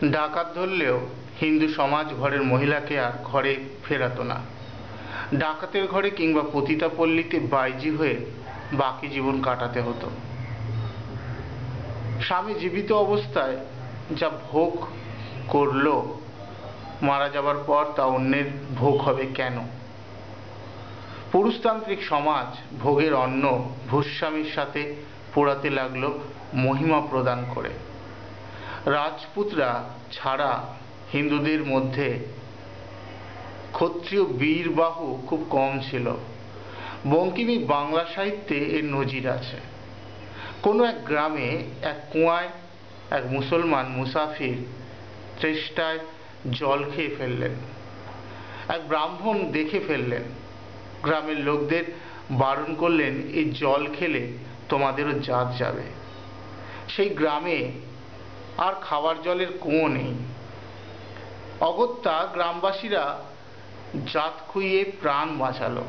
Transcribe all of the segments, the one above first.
ডাকাত ধরলেও হিন্দু সমাজ ঘরের মহিলাকে আর ঘরে ফেরাতো না। ডাকাতের ঘরে কিংবা পতিতাপল্লীতে বাইজি হয়ে বাকি জীবন কাটাতে হতো। স্বামী জীবিত অবস্থায় যা ভোগ করলো, মারা যাবার পর তা অন্যের ভোগ হবে কেন? পুরুষতান্ত্রিক সমাজ ভোগের অন্ন ভূস্বামীর সাথে পোড়াতে লাগলো মহিমা প্রদান করে। রাজপুতরা ছাড়া হিন্দুদের মধ্যে ক্ষত্রিয় বীরবাহু খুব কম ছিল। বঙ্কিমী বাংলা সাহিত্যে এর নজির আছে। কোনো এক গ্রামে এক কুয়ায় এক মুসলমান মুসাফির তৃষ্ণায় জল খেয়ে ফেললেন। এক ব্রাহ্মণ দেখে ফেললেন। গ্রামের লোকদের বারণ করলেন, এই জল খেলে তোমাদেরও জাত যাবে। সেই গ্রামে আর খাবার জলের কুয়ো নেই। অগত্যা গ্রামবাসীরা জাত খুইয়ে প্রাণ বাঁচালো।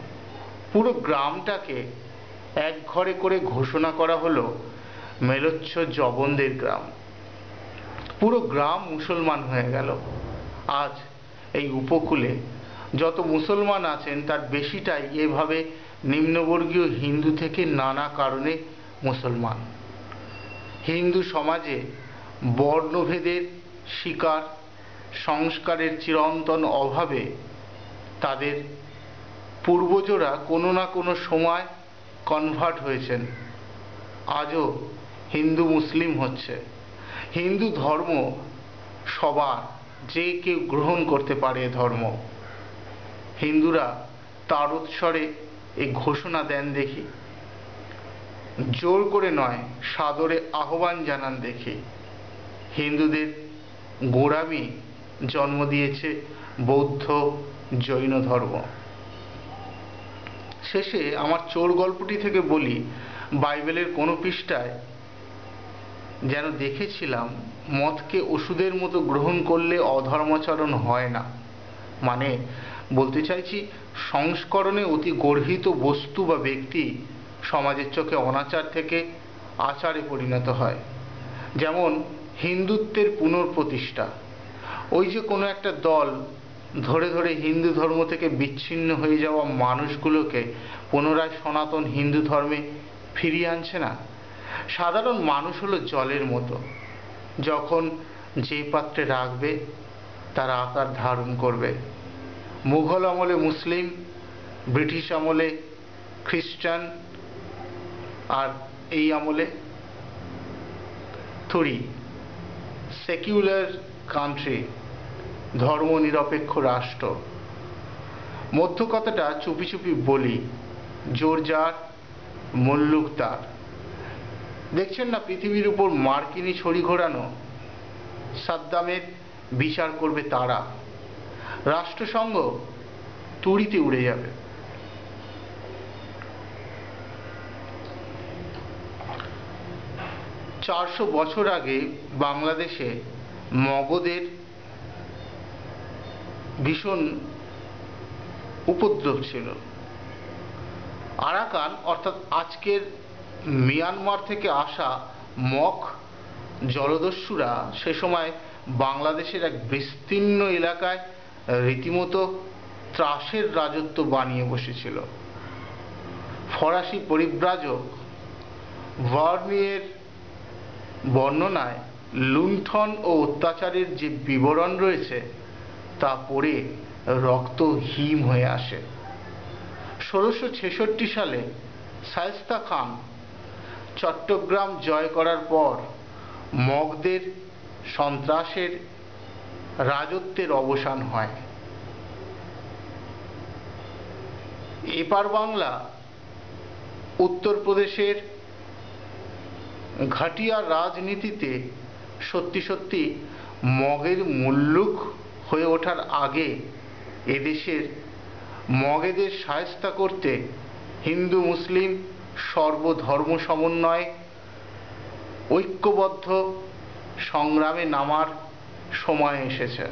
পুরো গ্রামটাকে এক ঘরে করে ঘোষণা করা হলো মেলোচ্ছ জবনদের গ্রাম। পুরো গ্রাম মুসলমান হয়ে গেল। আজ এই উপকূলে যত মুসলমান আছেন তার বেশিটাই এভাবে নিম্নবর্গীয় হিন্দু থেকে নানা কারণে মুসলমান। হিন্দু সমাজে বর্ণভেদের শিকার, সংস্কারের চিরন্তন অভাবে তাদের পূর্বজরা কোনো না কোনো সময় কনভার্ট হয়েছেন। আজও হিন্দু মুসলিম হচ্ছে। হিন্দু ধর্ম সবার, যে কেউ গ্রহণ করতে পারে ধর্ম। হিন্দুরা তার উৎসরে এই ঘোষণা দেন দেখি, জোর করে নয়, সাদরে আহ্বান জানান দেখি। হিন্দুদের গোঁড়ামি জন্ম দিয়েছে বৌদ্ধ জৈন ধর্ম। শেষে আমার চোর গল্পটি থেকে বলি, বাইবেলের কোনো পৃষ্ঠায় যেন দেখেছিলাম মদকে ওষুধের মতো গ্রহণ করলে অধর্মাচরণ হয় না। মানে বলতে চাইছি, সংস্করণে অতি গর্হিত বস্তু বা ব্যক্তি সমাজের চোখে অনাচার থেকে আচারে পরিণত হয়। যেমন হিন্দুত্বের পুনঃপ্রতিষ্ঠা। ওই যে কোনো একটা দল ধরে ধরে হিন্দু ধর্ম থেকে বিচ্ছিন্ন হয়ে যাওয়া মানুষগুলোকে পুনরায় সনাতন হিন্দু ধর্মে ফিরিয়ে আনছে না? সাধারণ মানুষ হলো জলের মতো, যখন যে পাত্রে রাখবে তার আকার ধারণ করবে। মুঘল আমলে মুসলিম, ব্রিটিশ আমলে খ্রিস্টান, আর এই আমলে থুরি সেকুলার কান্ট্রি, ধর্মনিরপেক্ষ রাষ্ট্র। মধ্য কথাটা চুপি চুপি বলি, জোর যার মুল্লুক তার। দেখছেন না পৃথিবীর উপর মার্কিনী ছড়ি ঘোরানো? সাদ্দামের বিচার করবে তারা। রাষ্ট্রসংঘ তুড়িতে উড়ে যাবে। চারশো বছর আগে বাংলাদেশে মগধের ভীষণ উপদ্রব ছিল। আরাকান অর্থাৎ আজকের মিয়ানমার থেকে আসা মগ জলদস্যুরা সে সময় বাংলাদেশের এক বিস্তীর্ণ এলাকায় রীতিমতো ত্রাসের রাজত্ব বানিয়ে বসেছিল। ফরাসি পরিব্রাজক ভার্নিয়ের বর্ণনায় লুণ্ঠন ও অত্যাচারের যে বিবরণ রয়েছে তা পড়ে রক্ত হিম হয়ে আসে। 1666 সালে শায়েস্তা খান চট্টগ্রাম জয় করার পর মগধের সন্ত্রাসের রাজত্বের অবসান হয়। এপার বাংলা উত্তরপ্রদেশের ঘাটিয়া রাজনীতিতে সত্যি সত্যি মগের মুল্লুক হয়ে ওঠার আগে এদেশের মগেদের শায়েস্তা করতে হিন্দু মুসলিম সর্বধর্ম সমন্বয়ে ঐক্যবদ্ধ সংগ্রামে নামার সময় এসেছে।